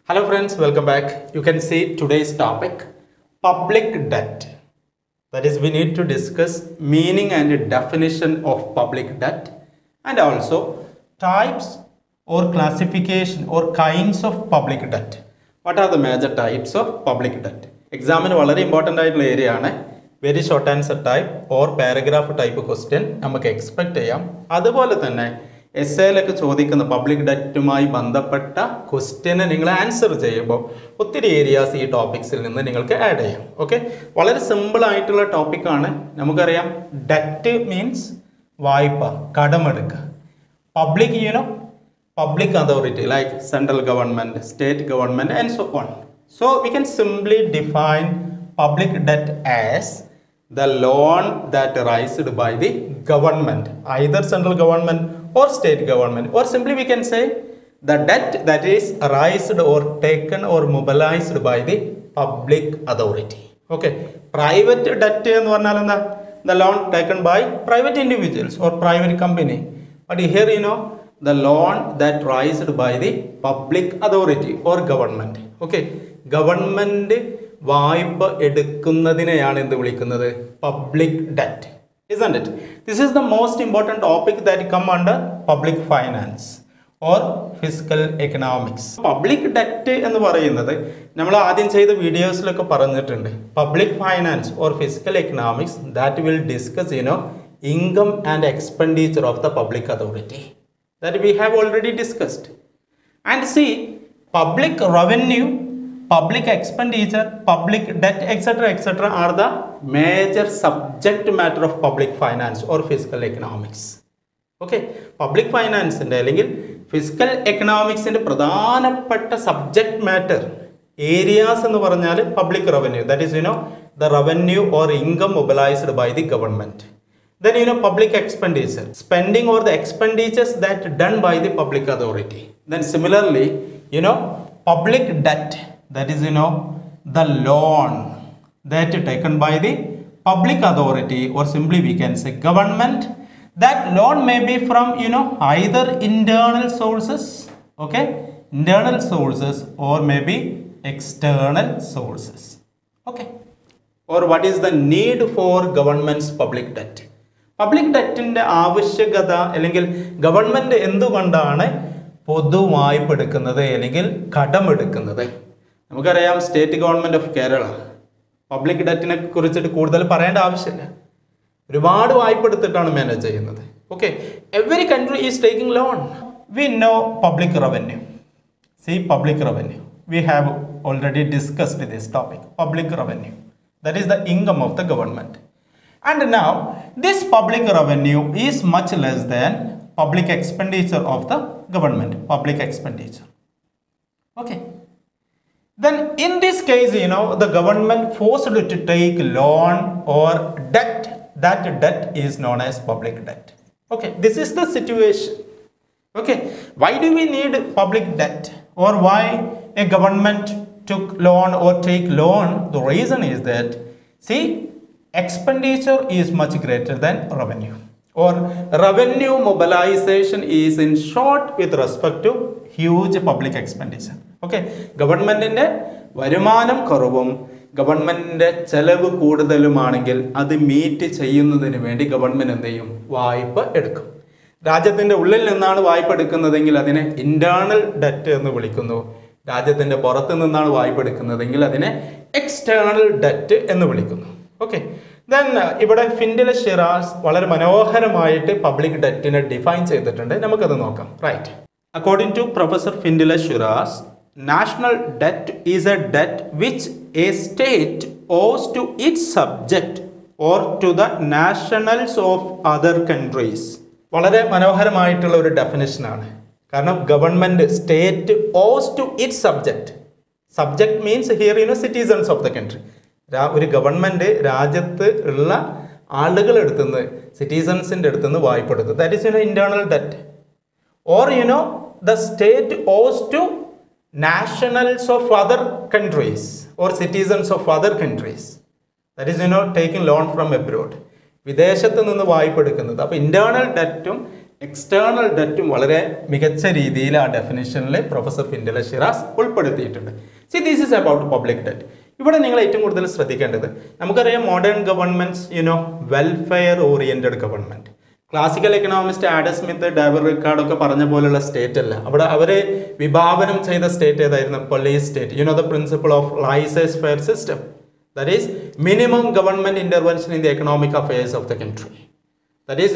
Hello friends, welcome back. You can see today's topic, public debt. That is, we need to discuss meaning and definition of public debt and also types or classification or kinds of public debt. What are the major types of public debt? Examine വളരെ important ആയിട്ടുള്ള area ആണ്. Very short answer type or paragraph type question നമുക്ക് expect ചെയ്യാം. അതുപോലെ തന്നെ എസ്സേയിലൊക്കെ ചോദിക്കുന്ന public ഡെറ്റുമായി ബന്ധപ്പെട്ട question നിങ്ങൾ ആൻസർ ചെയ്യുമ്പോൾ ഒത്തിരി ഏരിയാസ് ഈ ടോപ്പിക്സിൽ നിന്ന് നിങ്ങൾക്ക് ആഡ് ചെയ്യാം. ഓക്കെ, വളരെ സിമ്പിൾ ആയിട്ടുള്ള ടോപ്പിക്കാണ്. നമുക്കറിയാം ഡെറ്റ് മീൻസ് വായ്പ, കടമെടുക്കുക. Public public authority like central government, state government and so on. So we can simply define public debt as the loan that raised by the government, either central government or state government, or simply we can say the debt that is raised or taken or mobilized by the public authority. Okay, private debt ennu parnal endha, the loan taken by private individuals or private company, but here the loan that raised by the public authority or government. Okay, government വായ്പ എടുക്കുന്നതിനെയാണ് എന്ത് വിളിക്കുന്നത്? Public debt, isn't it? This is the most important topic that come under public finance or fiscal economics. Public debt എന്ന് പറയുന്നത് നമ്മൾ ആദ്യം ചെയ്ത വീഡിയോസിലൊക്കെ പറഞ്ഞിട്ടുണ്ട്. Public finance or fiscal economics that will discuss income and expenditure of the public authority that we have already discussed. And see, public revenue, public expenditure, public debt, etc. are the major subject matter of public finance or fiscal economics. Okay, public finance inde allengil fiscal economics inde pradhanapetta subject matter areas ennu parnal public revenue, that is the revenue or income mobilized by the government. Then public expenditure, spending or the expenditures that done by the public authority. Then similarly public debt, that is the loan that taken by the public authority or simply we can say government. That loan may be from either internal sources, okay, internal sources, or maybe external sources. Okay, or what is the need for government's public debt? Public ഡെറ്റിൻ്റെ ആവശ്യകത അല്ലെങ്കിൽ government എന്തുകൊണ്ടാണ് പൊതുവായ്പ എടുക്കുന്നത് അല്ലെങ്കിൽ കടമെടുക്കുന്നത്? നമുക്കറിയാം state government of Kerala public ഡെറ്റിനെ കുറിച്ചിട്ട് കൂടുതൽ പറയേണ്ട ആവശ്യമില്ല. ഒരുപാട് വായ്പ എടുത്തിട്ടാണ് മാനേജ് ചെയ്യുന്നത്. Okay, every country is taking loan. We know public revenue. See public revenue, we have already discussed this topic. Public revenue, that is the income of the government. And now this public revenue is much less than public expenditure of the government, public expenditure. Okay, then in this case the government forced to take loan or debt. That debt is known as public debt. Okay, this is the situation. Okay, why do we need public debt or why a government took loan or take loan? The reason is that, see, expenditure is much greater than revenue, or revenue mobilization is in short with respect to huge public expenditure. Okay, ഗവൺമെന്റിന്റെ വരുമാനം കുറവും ഗവൺമെന്റിന്റെ ചെലവ് കൂടുതലുമാണെങ്കിൽ അത് meet ചെയ്യുന്നതിന് വേണ്ടി government എന്ത് ചെയ്യും? വായ്പ എടുക്കും. രാജ്യത്തിന്റെ ഉള്ളിൽ നിന്നാണ് വായ്പ എടുക്കുന്നതെങ്കിൽ അതിനെ ഇന്റേണൽ ഡെറ്റ് എന്ന് വിളിക്കുന്നു. രാജ്യത്തിന്റെ പുറത്തു നിന്നാണ് വായ്പ എടുക്കുന്നതെങ്കിൽ അതിനെ എക്സ്റ്റേണൽ ഡെറ്റ് എന്ന് വിളിക്കുന്നു. ഓക്കെ, ദെൻ ഇവിടെ ഫിൻഡില ഷിറാസ് വളരെ മനോഹരമായിട്ട് പബ്ലിക് ഡെറ്റിനെ ഡിഫൈൻ ചെയ്തിട്ടുണ്ട്. നമുക്കത് നോക്കാം. Right, according to professor Findlay Shirras, national debt is a debt which a state owes to its subject or to the nationals of other countries. വളരെ മനോഹരമായിട്ടുള്ള ഒരു ഡെഫിനിഷനാണ്. കാരണം government, state owes to its subject. Subject means here citizens of the country. ഒരു government രാജ്യത്ത് ഉള്ള ആളുകളുടെ അടുത്തുനിന്ന്, സിറ്റിസൺസിൻ്റെ അടുത്തുനിന്ന് വായ്പ എടുത്തു. That is internal debt. Or the state owes to nationals of other countries or citizens of other countries. That is taking loan from abroad. വിദേശത്ത് നിന്ന് വായ്പ എടുക്കുന്നത്. അപ്പോൾ ഇന്റേണൽ ഡെറ്റും എക്സ്റ്റേണൽ ഡെറ്റും വളരെ മികച്ച രീതിയിൽ ആ ഡെഫിനിഷനിൽ പ്രൊഫസർ ഫിൻഡില ഷിറാസ് ഉൾപ്പെടുത്തിയിട്ടുണ്ട്. See this is about public debt. ഇവിടെ നിങ്ങൾ ഏറ്റവും കൂടുതൽ ശ്രദ്ധിക്കേണ്ടത്, നമുക്കറിയാം modern governments welfare oriented government. Classical economist Adam Smith, David Ricardo ഒക്കെ പറഞ്ഞ പോലുള്ള സ്റ്റേറ്റ് അല്ല. അവിടെ അവരെ വിഭാവനം ചെയ്ത സ്റ്റേറ്റ് ഏതായിരുന്നു? Police state. The principle of laissez faire system, that is minimum government intervention in the economic affairs of the country. That is,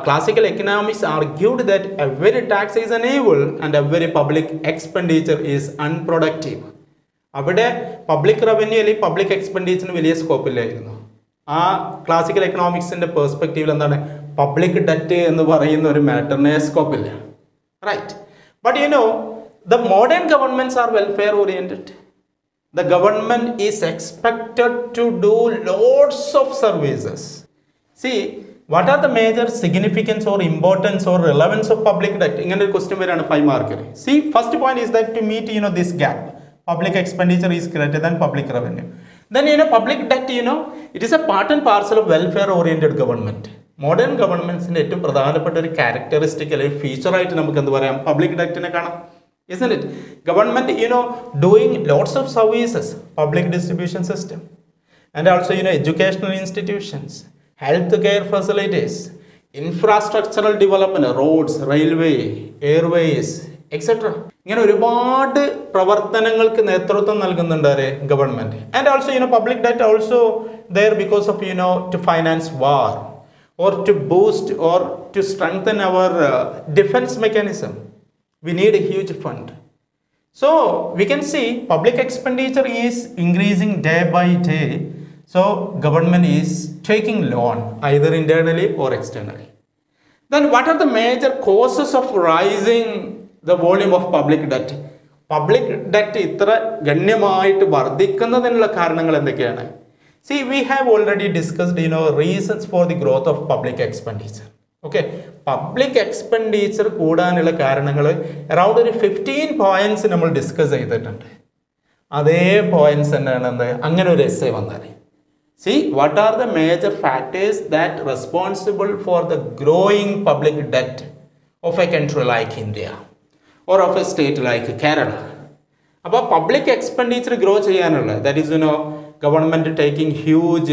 classical economics argued that every tax is an evil and every public expenditure is unproductive. അവിടെ public revenue അല്ലെങ്കിൽ public എക്സ്പെൻഡിച്ചറിന് വലിയ scope ഇല്ലായിരുന്നു. ആ classical എക്കണോമിക്സിന്റെ പെർസ്പെക്റ്റീവിൽ എന്താണ്? Public debt എന്ന് പറയുന്ന ഒരു മാറ്ററിന് സ്കോപ്പ് ഇല്ല. Right. But the modern governments are welfare oriented. The government is expected to do lots of services. See, what are the major significance or importance or relevance of public debt? ഇങ്ങനെ ഒരു question വരാണ് 5 മാർക്കിന്. See, first point is that to meet this gap, public expenditure is greater than public revenue. Then public debt, it is a part and parcel of welfare oriented government. Modern ഗവൺമെന്റ്സിന്റെ ഏറ്റവും പ്രധാനപ്പെട്ട ഒരു characteristic അല്ലെങ്കിൽ feature ആയിട്ട് നമുക്ക് എന്ത് പറയാം? Public ഡെറ്റിനെ കാണാം. Isn't it? Government, doing lots of services, public distribution system, and also, educational institutions, healthcare facilities, infrastructural development, roads, railway, airways, etc. ഇങ്ങനെ ഒരുപാട് പ്രവർത്തനങ്ങൾക്ക് നേതൃത്വം നൽകുന്നുണ്ട് government. And also public debt also there because of to finance war or to boost or to strengthen our defense mechanism. We need a huge fund. So we can see public expenditure is increasing day by day. So government is taking loan either internally or externally. Then what are the major causes of rising the volume of public debt? Public debt ഇത്ര ഗണ്യമായിട്ട് വർദ്ധിക്കുന്നതിനുള്ള കാരണങ്ങൾ എന്തൊക്കെയാണ്? See, we have already discussed reasons for the growth of public expenditure. Okay, public expenditure കൂടാനുള്ള കാരണങ്ങൾ around ഒരു 15 points നമ്മൾ discuss ചെയ്തിട്ടുണ്ട്. അതേ points തന്നെയാണ് അങ്ങനെ ഒരു എസ്സേ വന്നാൽ. See, what are the major factors that responsible for the growing public debt of a country like India or of a state like Kerala? അപ്പോൾ പബ്ലിക് എക്സ്പെൻഡിച്ചർ ഗ്രോ ചെയ്യാനുള്ള, that is government taking huge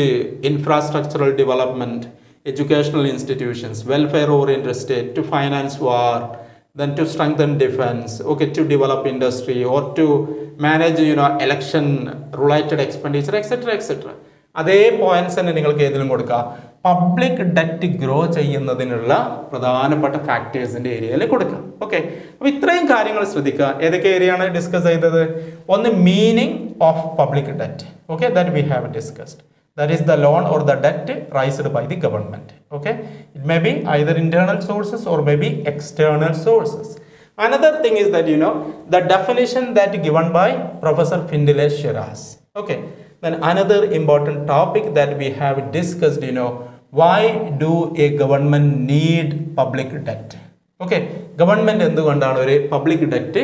infrastructural development, educational institutions, welfare oriented state, to finance war, then to strengthen defense, okay, to develop industry or to manage election related expenditure, etc, etc. അതേ points തന്നെ നിങ്ങൾക്ക് ഏതിലും കൊടുക്കുക. Public debt grow ചെയ്യുന്നതിനുള്ള പ്രധാനപ്പെട്ട ഫാക്ടേഴ്സിന്റെ ഏരിയയിൽ കൊടുക്കാം. Okay, അപ്പോൾ ഇത്രയും കാര്യങ്ങൾ ശ്രദ്ധിക്കുക. ഏതൊക്കെ ഏരിയയാണ് ഡിസ്കസ് ചെയ്തത്? ഒന്ന് meaning of public debt. Okay, that we have discussed. That is the loan or the debt raised by the government. Okay, it may be either internal sources or maybe external sources. Another thing is that the definition that given by Professor Findile Shiras. Okay, then another important topic that we have discussed, why do a government need public debt? Okay, government എന്തുകൊണ്ടാണ് ഒരു public debt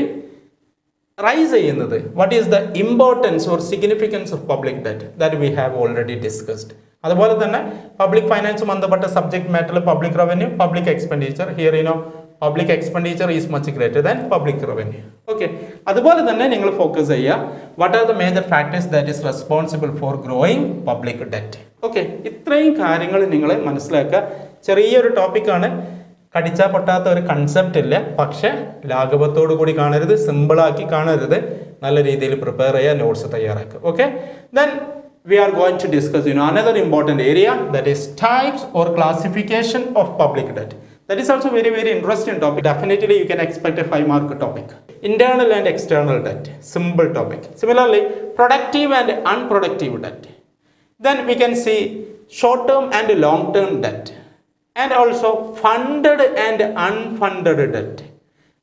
raise ചെയ്യുന്നത്? What is the importance or significance of public debt? That we have already discussed. അതുപോലെ തന്നെ public finance ബന്ധപ്പെട്ട subject മാറ്ററിൽ public revenue, public expenditure, here public expenditure is much greater than public revenue. Okay, അതുപോലെ തന്നെ നിങ്ങൾ focus ചെയ്യുക, what are the major factors that is responsible for growing public debt. Okay, ഇത്രയും കാര്യങ്ങൾ നിങ്ങൾ മനസ്സിലാക്കുക. ചെറിയൊരു ടോപ്പിക്കാണ്, കടിച്ചാൽ പൊട്ടാത്ത ഒരു കൺസെപ്റ്റ് ഇല്ല. പക്ഷെ ലാഘവത്തോടു കൂടി കാണരുത്, സിമ്പിളാക്കി കാണരുത്, നല്ല രീതിയിൽ പ്രിപ്പയർ ചെയ്യുക, നോട്ട്സ് തയ്യാറാക്കുക. Okay, then we are going to discuss another important area, that is types or classification of public debt. That is also very interesting topic. Definitely you can expect a 5 mark topic. Internal and external debt, simple topic. Similarly, productive and unproductive debt. Then we can see short term and long term debt, and also funded and unfunded debt.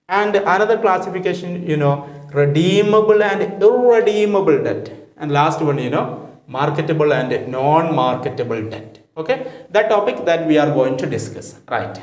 And another classification, redeemable and irredeemable debt. And last one, marketable and non-marketable debt. Okay, that topic that we are going to discuss. Right.